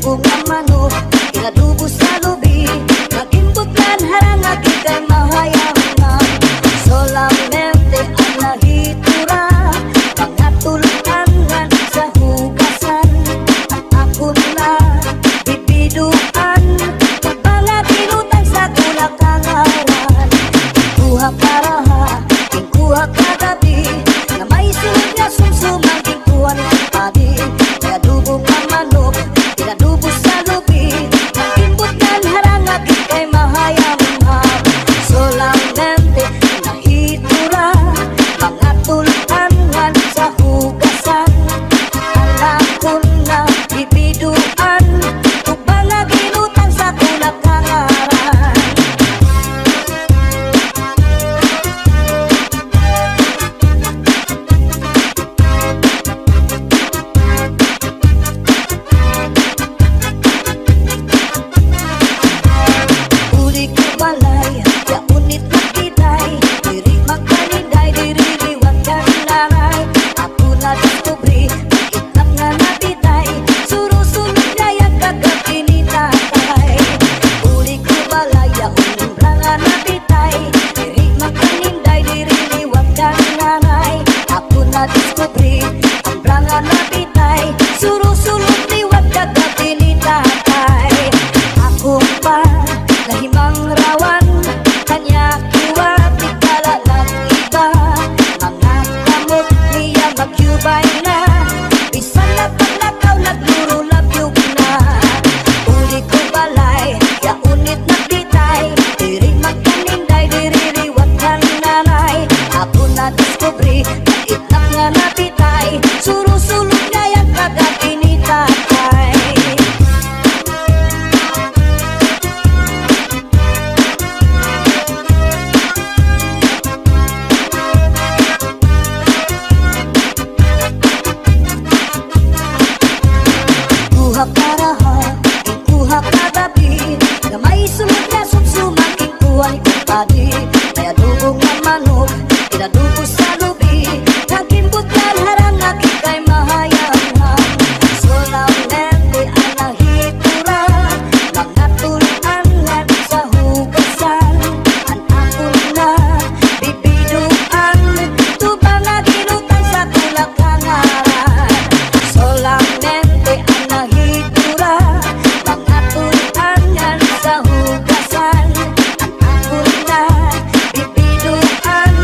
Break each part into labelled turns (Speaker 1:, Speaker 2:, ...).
Speaker 1: adobo nga manok, inadubo sa lubi, nagimbutlan harang agitay mahayang. Solamente ang nahitura, mga tulutangan sa hugasan. Ang ako na bibiduan, mga binutang sa kulakangaran. Kuha karaha, kuha kagabi, na may sunod nga sumsumang kuha ng padi. May adobo nga manok, inadubo sa lubi, nagimbutlan harang agitay mahayang. Solamente nahitura, mga tulutangan sa hugasan. Alam ko na bibiduan, kung mga ginutang sa kulakangaran. Uli ko balay, ya unit na kitay, diri magkalinday, diri liwag ka nanay. Ako na diskubri, itlap nga nabitay, surusunod na yung kagabi ni tatay. Uli ko balay, ya umbra nga nabitay, diri magkalinday, diri liwag ka nanay. Ako na diskubri, umbra nga nabitay, surusunod liwag kagabi ni tatay. Ako pa nahimang rawan, kanya kuha tigala lang iba. Mga kamot niya magyubay na, bisan na paglakaw nagluro labyog na. Uli ko balay, ya unit na bitay, diri magkaninday, diri riwat ka nanay. Ako na diskubri, itlap nga nabitay, surusulog nga yung kagabi ni tatay. Kuha karaha, kuha kagabi, na may sunod na sumsumang kuha ni kumpadi. May adobo nga manok, inadubo sa lubi, nagimbutlan harang agitay mahayang. Solamente ang nahitura, mga tulutangan sa hugasan. Ang ako na bibiduan, tubang nga ginutang sa kulakangaran. Solamente ang nahitura, mga tulutangan sa hugasan. Ang ako na bibiduan,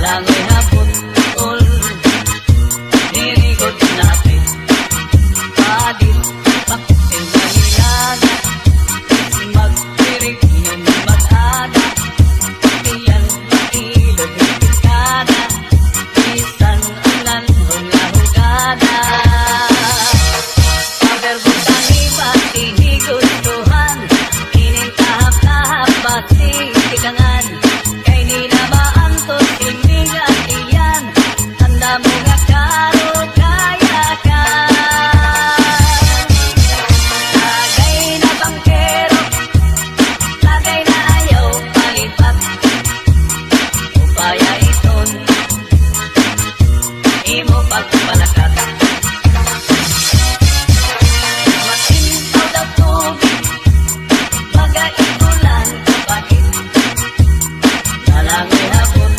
Speaker 1: Lalangoy hapon ol nirigod natin padit paksin na hilaga magpirig yung mag-ada iyan mailog kada isang ulan hula-hugada paberbutang iba tinigustuhan inintahap-tahap pati tigangan kay nilabaan to tinigatiyan tanda mo nga karo kaya ka lagay na bangkero lagay na ayaw palipat upaya iton imo pagpalakat masintaw daw tubig magaigulan kapatid lalangoy hapon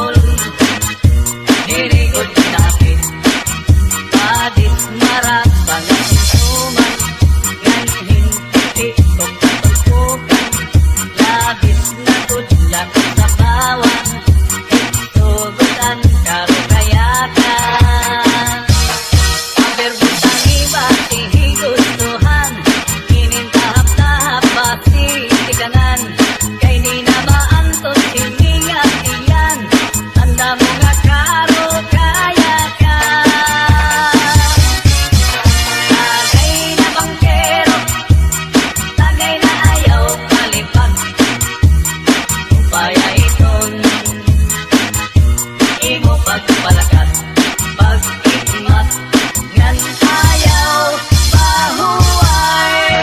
Speaker 1: ol nirigod natin padit marap pangasunsuman ngan hindi ko katulpukan labis na tudlak sa bawang tugutan karo kayakan paberbutang iba tinigustuhan inintahap-tahap pati tiganan kay ninabaan to tinigatiyan tanda mo nga karo kaya ka lagay na bangkero lagay na ayaw palipag upaya iton imo pagpalakat pag-ikmat ngan ayaw pahuway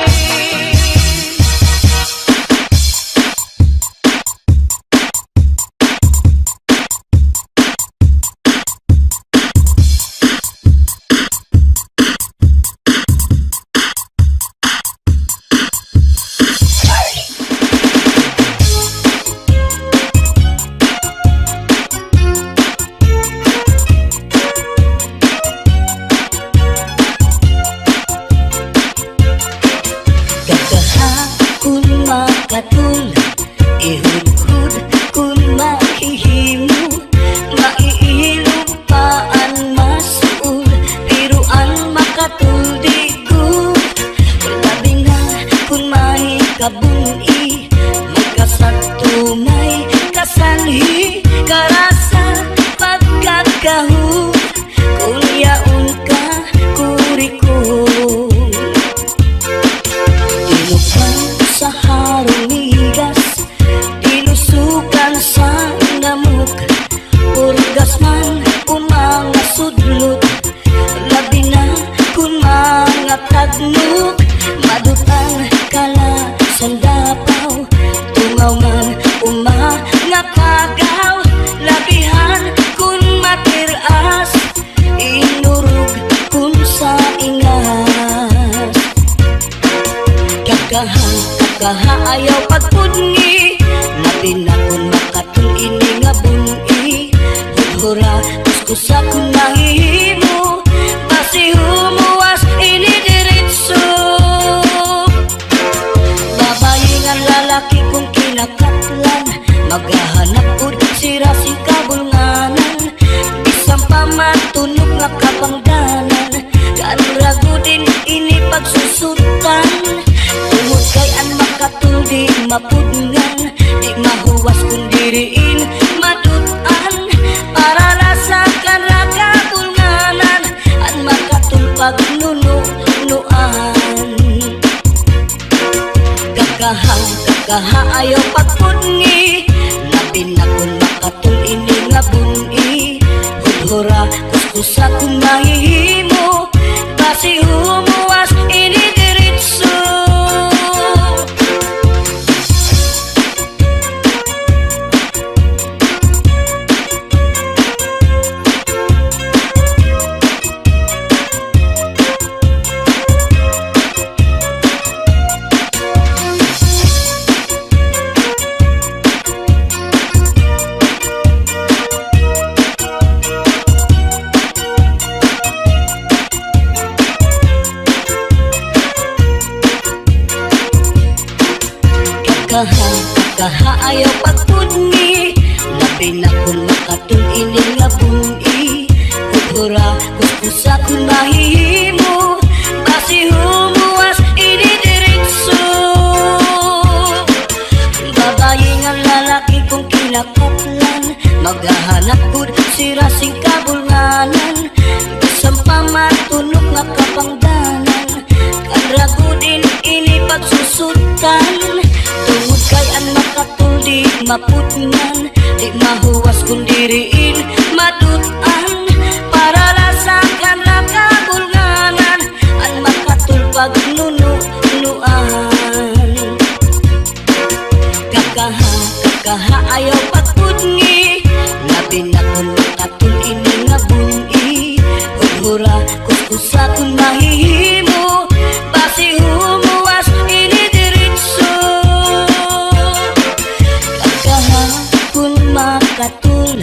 Speaker 1: Gagahakon makatul ihudhud kun mahihimo maiilog paan masul piruan makatul digo labi na kun mahikabuni magkasakto may kasanhi karasa pagkakahu kun yaon ka kurikul Tinukan sa harunigas tinusukan sa namuk Purgas man umanga sudlot labi na kun mga tagmuk madutang kala sandapaw tungaw man umanga kagaw labihan kun matiras inurug kun sa ingas kakaha ayaw pagpudngi labi na kun makatul ini nga bungi hudhura kuskusa kun nahihimo basi humuwas ini diritso babayi nga lalaki kung kinakatlan maghahanap ud sira si kabulnganan bisang pamatunog nga kapangdanan kanrago din ini pagsusutan tungod kay an makatul di mapudngan di mahuwas kung diriin madutan para lasakan raga bulnganan an makatul pagnunuan kakaha ayaw pagpudngi labi na kun makatul ini nga bungi hudhura kuskusa kun mahihimo basi humuwas ini diritso Kaha ayaw pagpudni labi na kun makatul ini nga buni. Kukura kuskusa kun mahihimo, basi humuwas ini diritso. Babae nga lalaki kong kinakaplan, maghahanap gud sira sing kabulnganan. Bisang pamatunok nga kapangdanan, karagudin ini pagsusutan. Tungod kay an makatul di maputngan, di mahuwas kung diriin madutan. Para lasakan na kabulnganan, an makatul pagnunuan. Kakaha ayaw pagpudngi, labi na kung makatul ini nga buni. Hura kuskusa kung mahihimo, basi humuwas ini diritso. Kakaha kung makatul,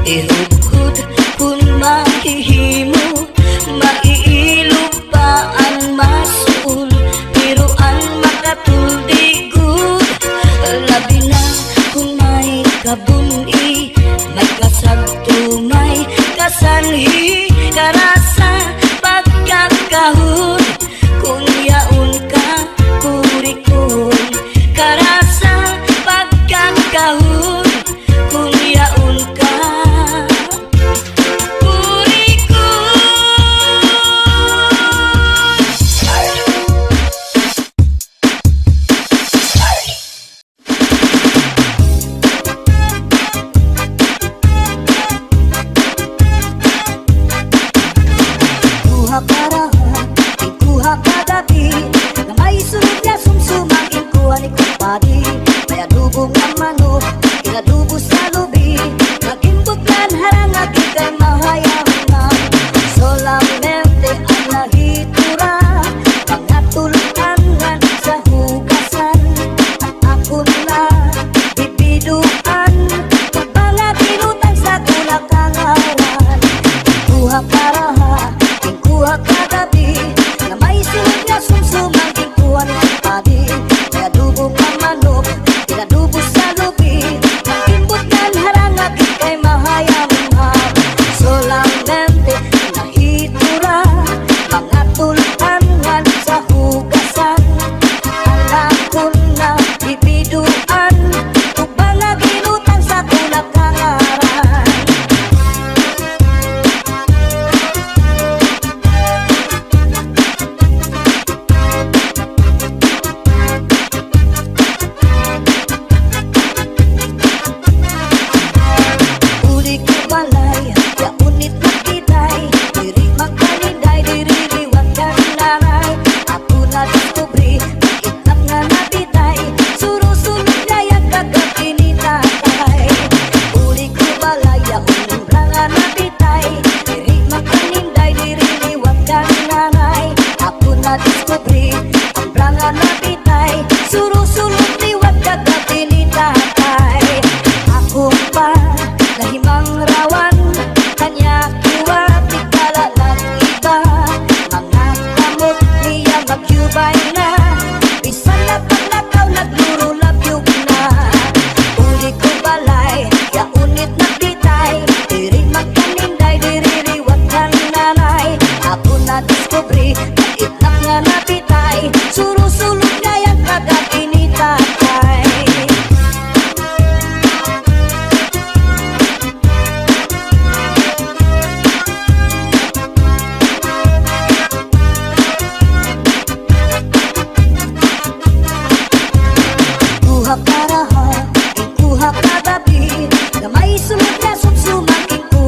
Speaker 1: ihudhud kung mahihimo, maiilupaan masul, biruan makatul di good. Labi na kung may kabuni, may kasagto, may kasanhi, karasa pagkakahon, kung yaon ka kurikon. Karasa pagkakahon, kung yaon ka kurikon. Kuha parahan, ikuha kagabi, na may sunod na sumsumang ikuha ni kumpadi. May adubong ang manok, inadubo sa lubi, nagimbutlan harang at ikay mahayaman. Solamente ang nahitura, mga tulutangan sa hugasan. Ang ako na bibiduan, mga pinutang sa tulakangawan. Kuha parahan, kuha kagabi, na may sunod na sumsumang ikuha ni kumpadi. May adubong ang manok, inadubo sa lubi, nagimbutlan harang at ikay mahayaman. Solamente nahitura, mga tulutangan sa hugasan. Alam ko na bibiduan, kung mga ginutang sa tulakangaran. Uli ko balay, ya unit na kitay, diri magkalinday, diri liwat ka naray. Ako na diskubri, itlap nga nabitay, surusunod na yan kagabi ni tatay. Uli ko balay, ya unit nga nabitay, diri magkalinday, diri liwat ka naray. Ako na diskubri, ang branga nabitay, surusunod liwat kagabi ni tatay. Ako pa nahimang rawan, kanya kuha tikala ng iba. Mga kamot niya magyubay na, bisan na paglakaw nagluro labyog na. Uli ko balay, ya unit na bitay, diri magkaninday, diri riwat ka nanay. Ako na diskubri, itlap nga nabitay, surusulog na yan kagabi ni tatay. Kuha parahan, ikuha kagabi, na may sunod na sumsumang ikuha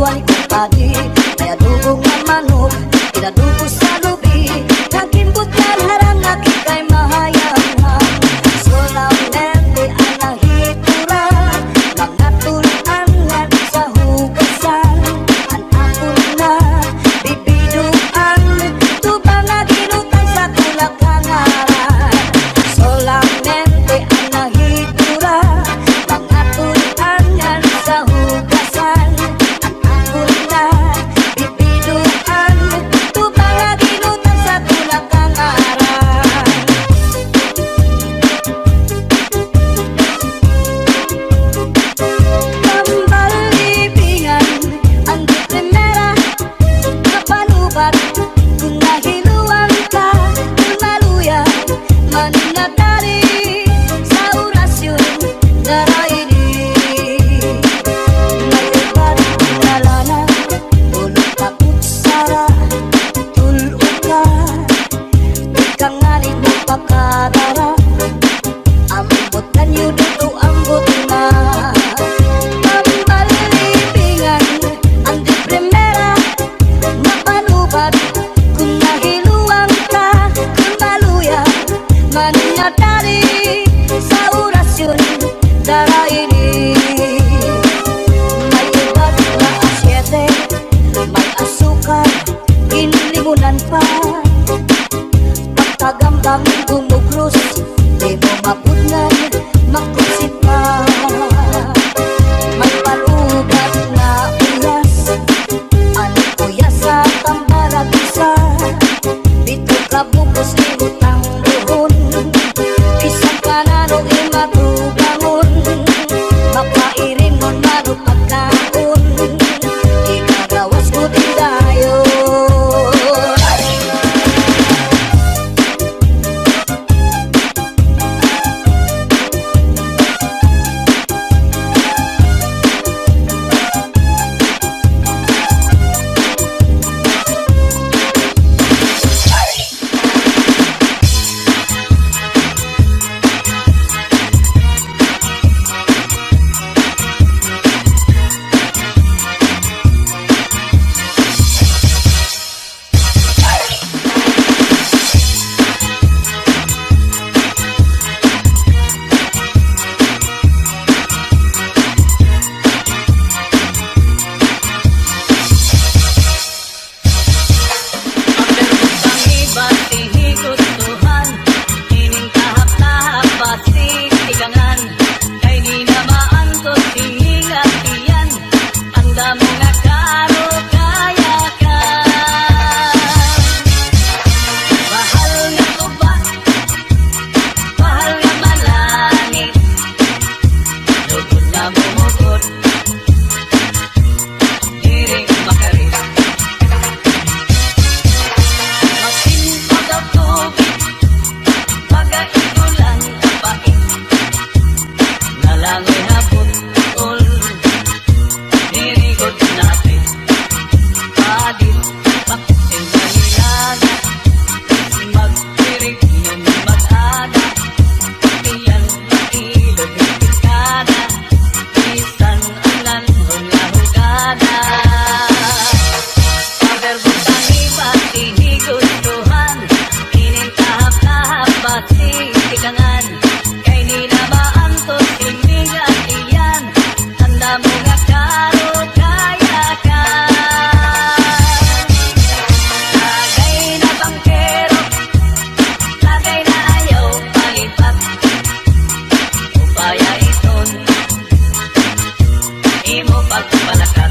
Speaker 1: palakat.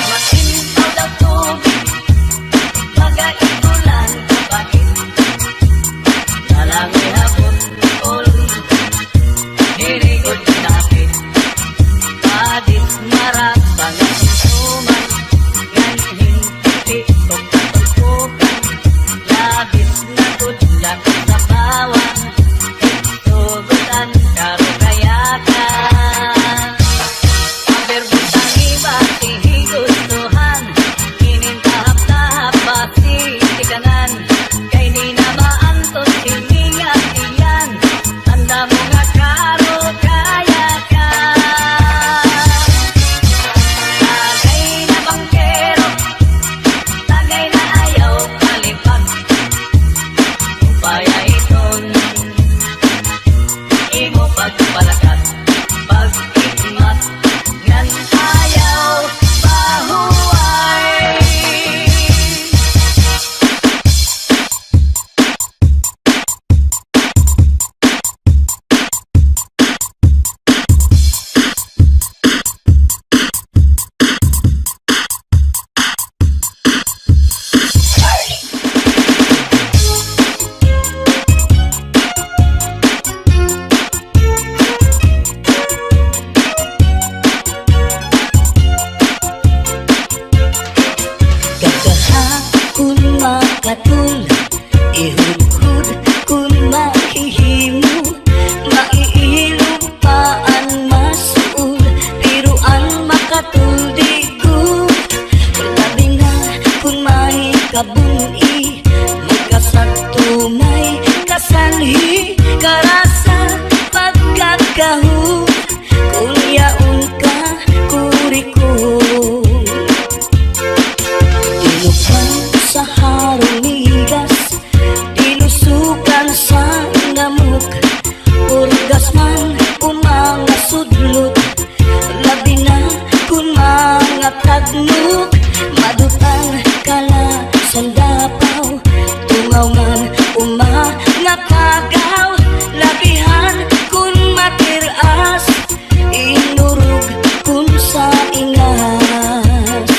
Speaker 1: Masintaw daw tubig, magaigulan kapatid. Nalangoy hapon ol, hirigod kinapit. Padit marap pangasunsuman, yan hindi o katulpukan. Labis na tudlak sa bawang, tugutan karo kayakan. Aberbutang iba tihigustuhan, kinintahap-tahap pati tikanan. Kay di na maantos hiningat iyan, tanda mo nga karo kayakan. Tagay na bangkero, tagay na ayaw kalipag. Upaya iton, imo pagpalakat, pag-ikmat, ngan ayaw pahuway. Kagahapon makatul, ihudhud kun mahihimo, maiilog pa ang masuul, pero ang makatuldigo. Labi na kun may kabuni, may kasagto may kasanhi, karasa pagkakahu, kung yaon ka kurikong. Tinupan sa harong migas, tinusukan sa namuk, urgas man umanga sudlot. Labi na kun mga tagnuk, madutang kala sandapaw, tungaw man umanga kagaw. Labihan kun matiras, inurug kun sa ingas.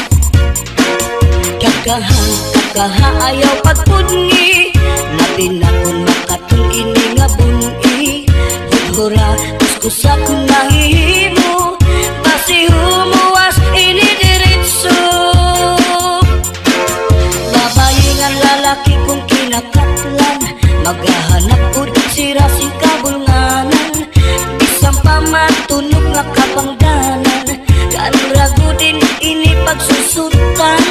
Speaker 1: Kakaha ayaw pagpudngi, labi na kun makatul ini nga buni. Hudhura kuskusa kun mahihimo, basi humuwas ini diritso. Babayi nga lalaki kung kinakatlan, maghahanap ud sira sing kabulnganan. Bisang pamatunog nga kapangdanan, kanrago din ini pagsusutan.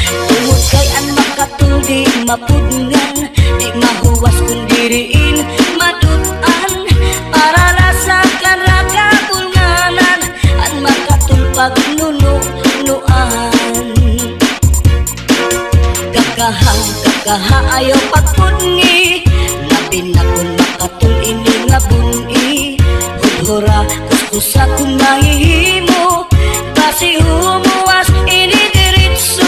Speaker 1: Tungod kay an makatul di mapudngan, di mahuwas kun diriin madutan. Para rasakan raga bulnganan, an makatul pagnunuan. Kakaha ayaw pagpudngi, labi na kun makatul ini nga buni. Hudhura kuskusa kun mahihimo, basi humuwas ini diritso.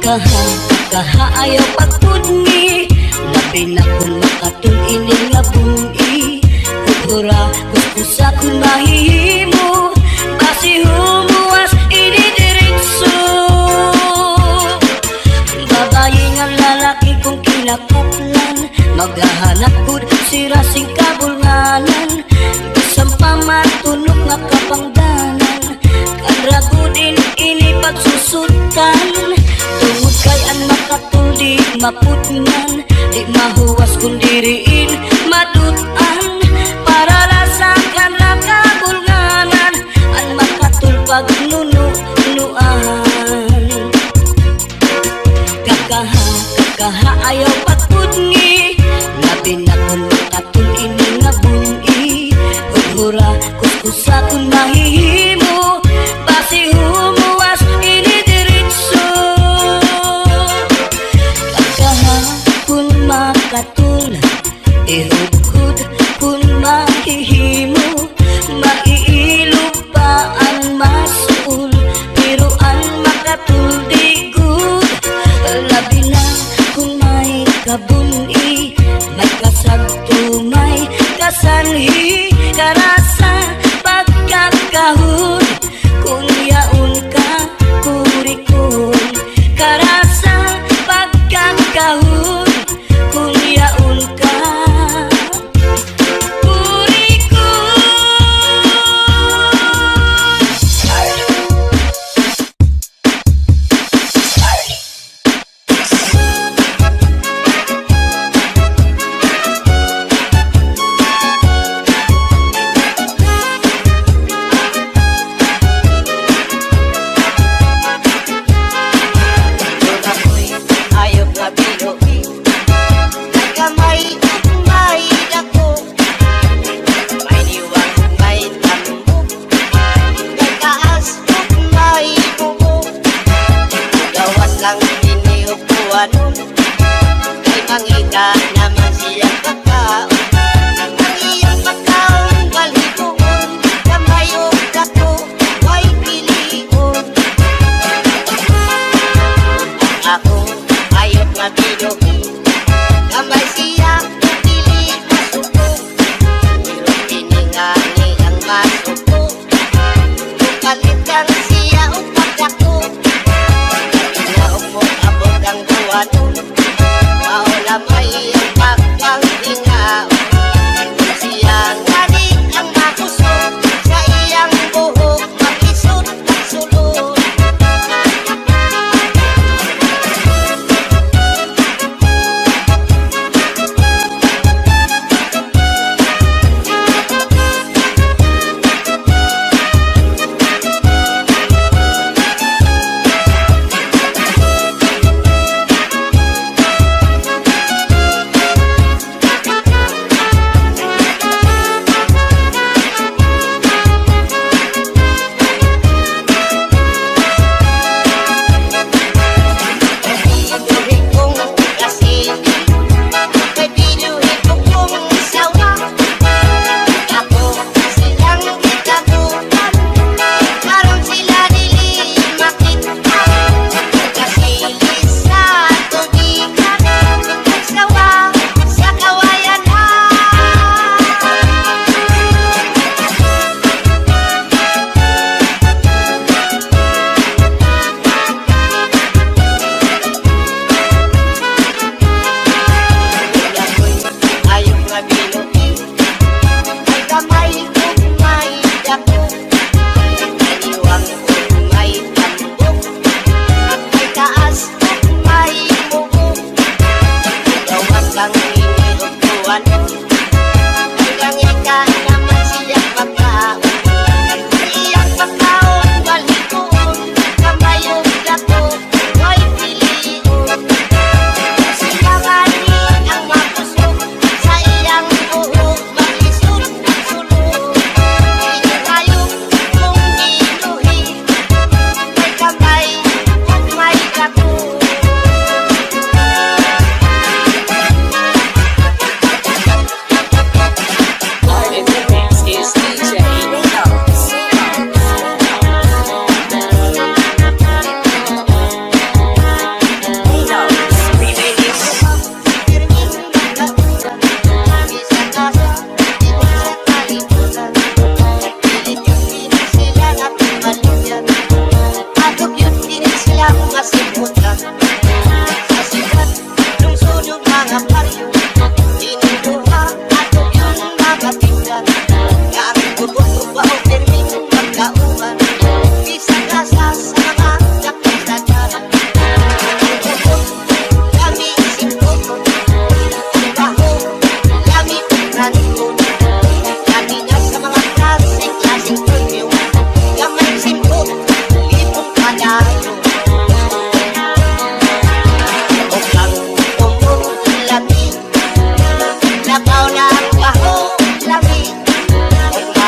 Speaker 1: Kakaha ayaw pagpudngi, labi na kun makatul ini nga buni. Hudhura kuskusa kun mahihimo, basi humuwas ini diritso. Babayi nga lalaki kung kinakatlan, maghahanap kud sira sing kabulnganan. Bisang pamatunog nga kapangdanan, kanrago din ini pagsusutan. Tungod kay an makatul di mapudngan, di mahuwas kun diriin madutan. Para rasakan ra kabulnganan, an makatul pagnunuan. Kakaha ayaw pagpudngi, labi na kun makatul ini nga buni. Hura kuskusa kung mahihimo basi humuwas inidiritso pagkahapon makatulad ihugod kung mahihimo maiilog pa ang masuol pero ang makatuldigod labi na kung may kabuni may kasagto may kasanhi karasa pagkakahon kung yaon ka kurikon karasa pagkakahon kung yaon ka kurikon.
Speaker 2: Ayok na binuhi ay kamay may dako may liwang may tambok may taas may bubo gawas lang iniupuan ay mangita naman siyang kakao ang iyang pagkaon balhituon kamay o dako ay pilion ako ayok na binuhi kamay siya pili masuko pero tiningani ang masuko bukalitan siya upag ako inaog mo abot ang buwanon maula may iyang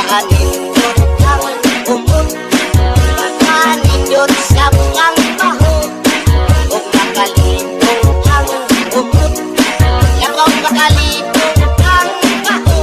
Speaker 2: Maanindot ang umot, maanindot sa ang baho, kung makalipong ang umot, lakaw makalipong ang baho.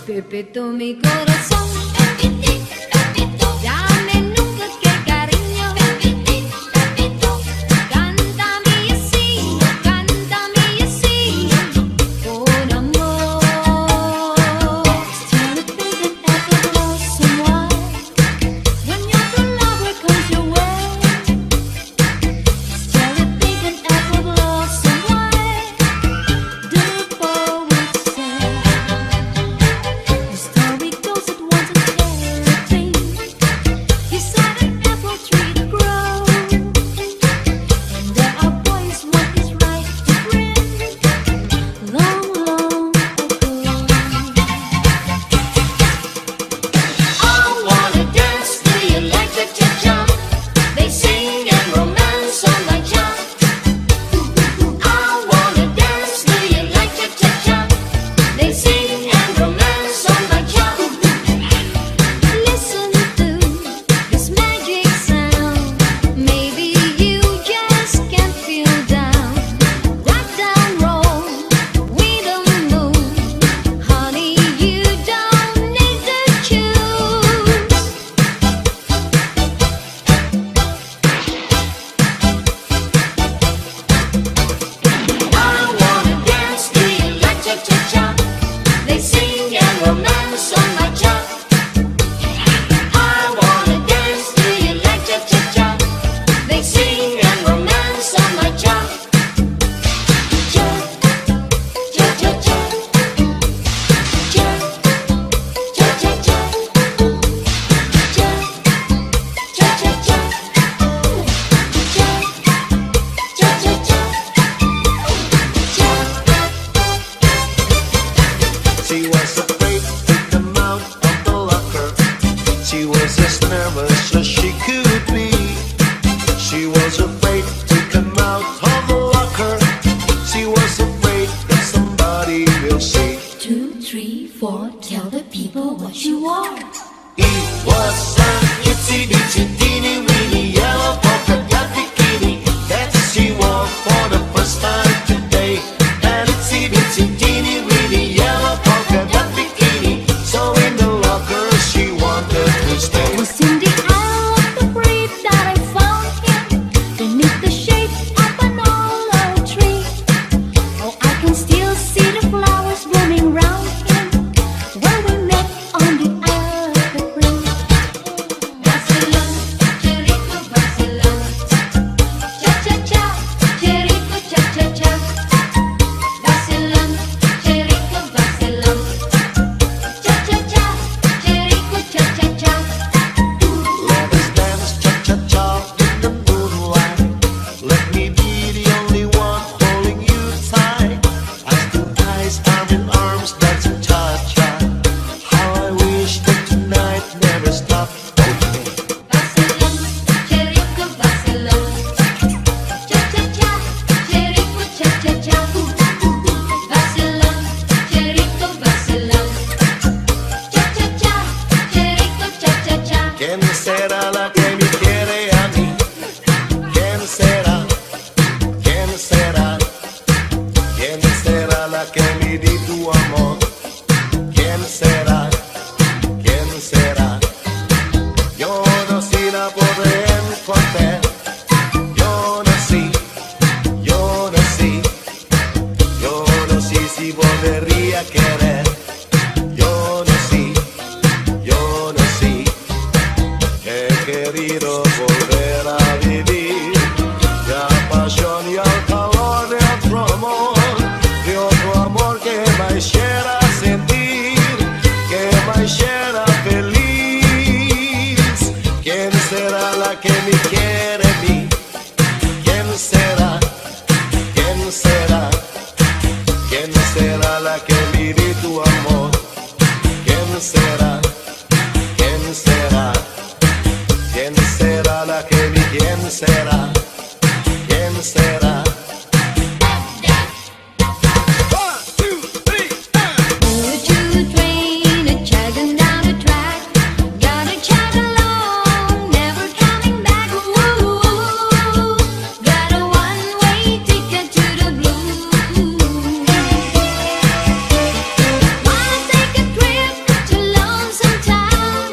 Speaker 3: Respeto mi corazón. Dame nunca que cariño. Cántame así, con amor. Still a big and ever lost someone. When your true love comes your way. Still a big and ever lost someone. The poet said. The story goes it once a everything.
Speaker 4: she was afraid that somebody will see.
Speaker 3: 2, 3, 4, tell the people what you are.
Speaker 4: It was an itsy bitsy teeny weeny yellow polka dot bikini that she wore for the first time today. An itsy bitsy teeny weeny yellow polka dot bikini, so in the locker she wanted to stay.
Speaker 3: It was in the aisle of the grape that I found him, beneath the shade of an olive tree. Oh, I can still see the flowers blooming round him, where we met on the evergreen. Barcelona, Jericho, Barcelona, cha-cha-cha, Jericho, cha-cha-cha. Barcelona, Jericho, Barcelona, cha-cha-cha, Jericho, cha-cha-cha.
Speaker 4: Let us dance cha-cha-cha in the moonlight. Let me be the only one holding you tight. As two eyes, arm in arms, dancing cha-cha. How I wish that tonight never stopped.
Speaker 3: Barcelona, Jericho, Barcelona, cha-cha-cha, Jericho, cha-cha-cha. Barcelona, Jericho, Barcelona, cha-cha-cha, Jericho, cha-cha-cha.
Speaker 4: ¿Quién será la que me quiere a mí? ¿Quién será? ¿Quién será? ¿Quién será la que me di tu amor? ¿Quién será? ¿Quién será? Yo no sé la podré encontrar. Yo no sé, yo no sé, yo no sé si volvería a querer. Yo no sé, yo no sé. He querido volver a vivir la pasión y el calor de otro amor que me hiciera sentir, que me hiciera feliz. ¿Quién será la que me quiere a mí? ¿Quién será? ¿Quién será? ¿Quién será la que me di tu amor? ¿Quién será? ¿Quién será? ¿Quién será la que vi? ¿Quién será? ¿Quién será?
Speaker 3: Choo-choo train, a chugging down the track. Gotta chug along, never coming back. Ooh, got a one-way ticket to the blues. Wanna take a trip to Lonesome Town?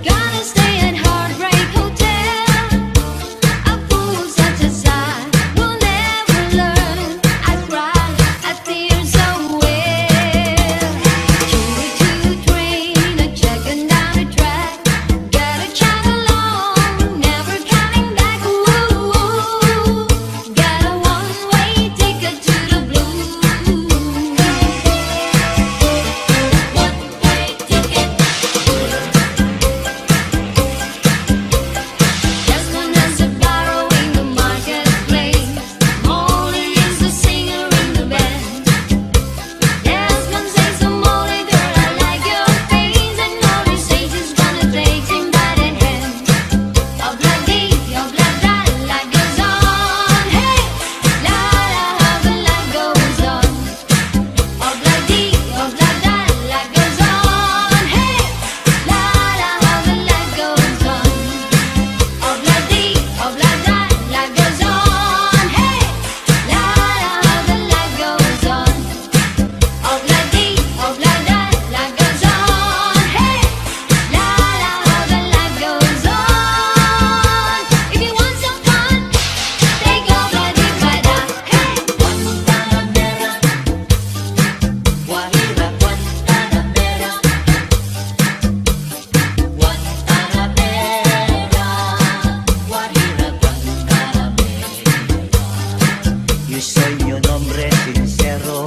Speaker 3: Gotta stay at Heartbreak Hotel. A fool such as I will never learn. I cry, I tears away. Choo-choo train, a chugging down the track. Gotta chug along, never coming back. Ooh, got a one-way ticket to the blues. One-way ticket. Desmond is a barrow in the marketplace. Molly is the singer in the band. Desmond says to Molly, girl, I like your face. And Molly says she's gonna take him by the hand. Obla-dee, obla-da, life goes on. Hey, la-la, how the life goes on. Obla-dee, obla-da, life goes on. Hey, la-la, how the life goes on. Obla-dee, obla-da, life goes on. Hey, la-la, how the life goes on. Obla-dee, obla-da, life goes on. Hey, la-la, how the life goes on. If you want some fun, take Obla-dee by the hey. Guantanamera, Guajira, Guantanamera, Guantanamera, Guajira, Guantanamera.
Speaker 5: Yo soy un hombre sincero,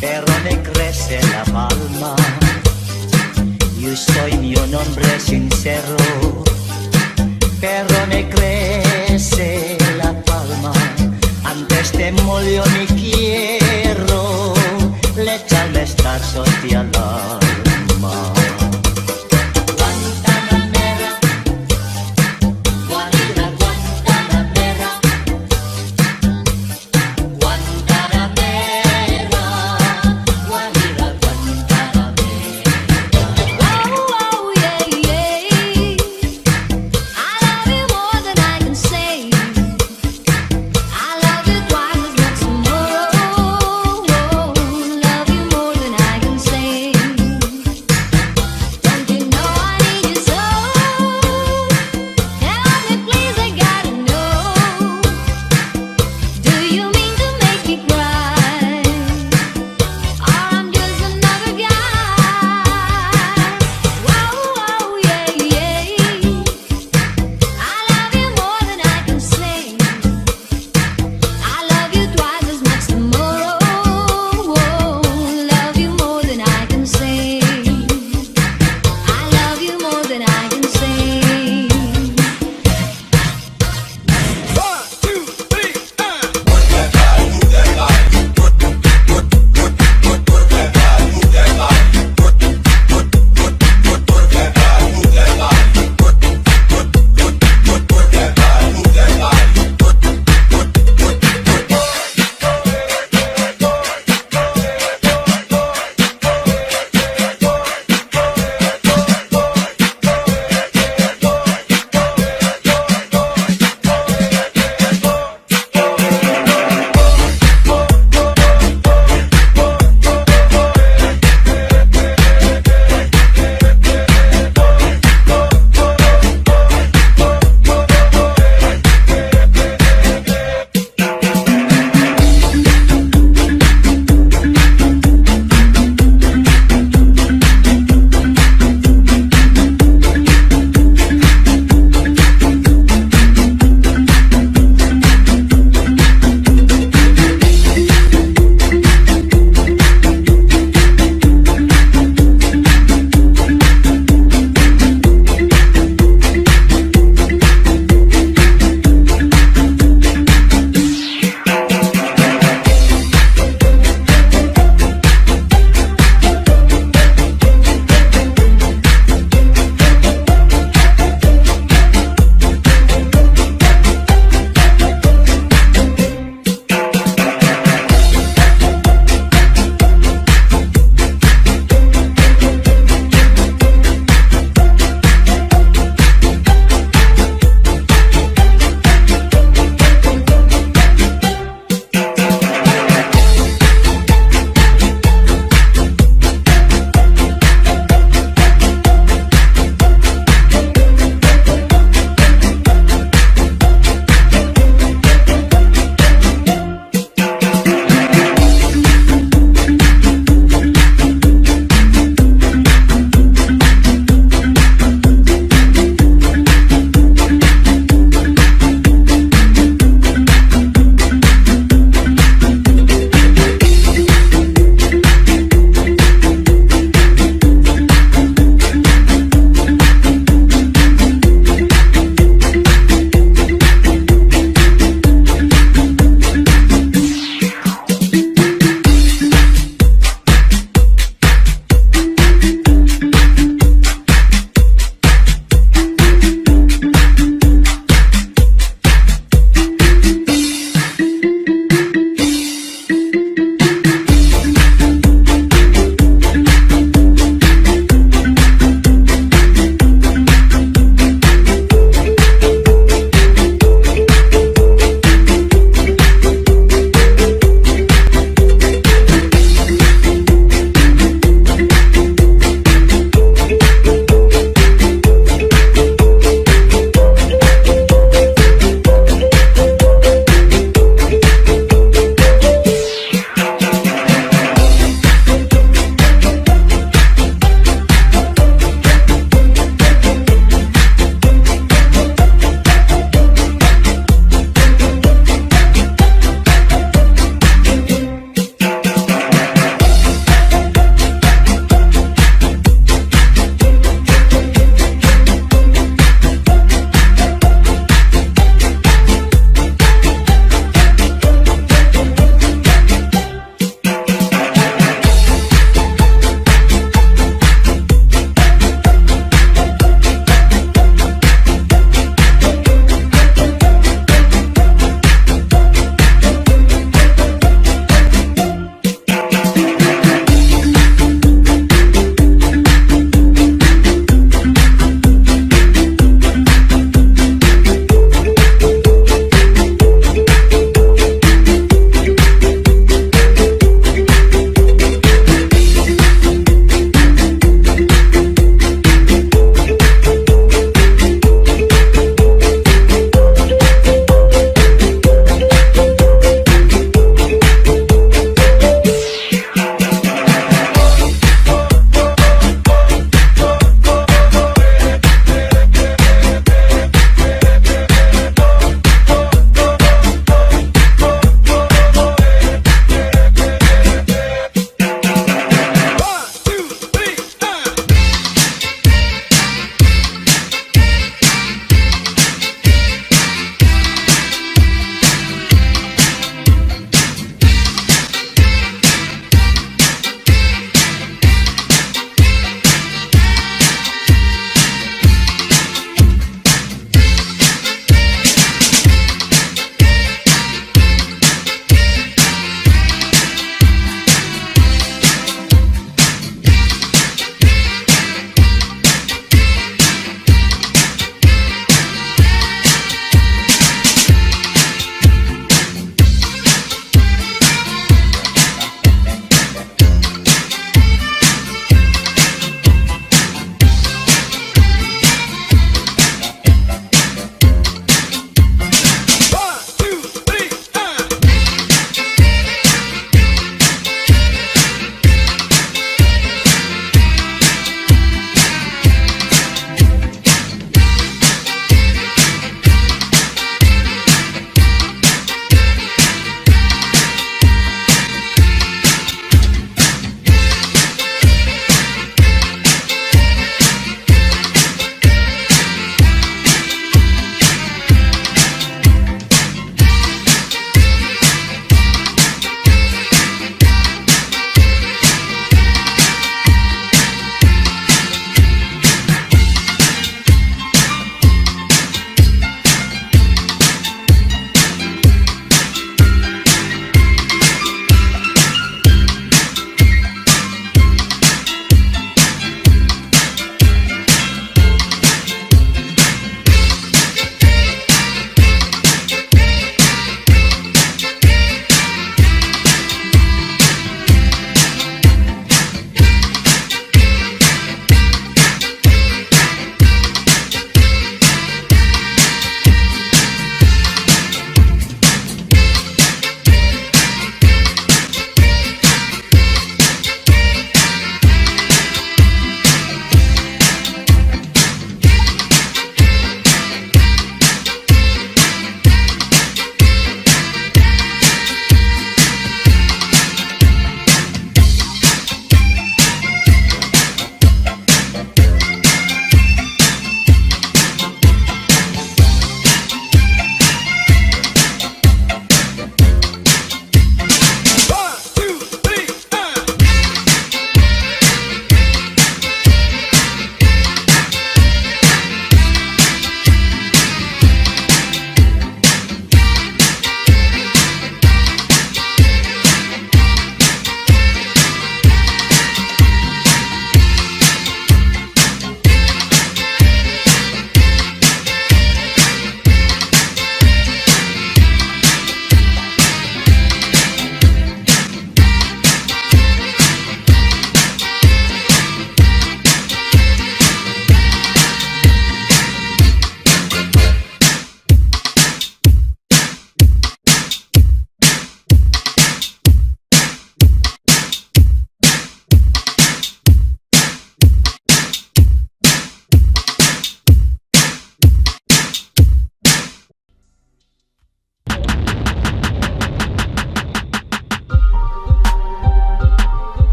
Speaker 5: pero me crece la palma. Yo soy un hombre sincero, pero me crece la palma. Antes te molió mi quiero, le echarme estar social.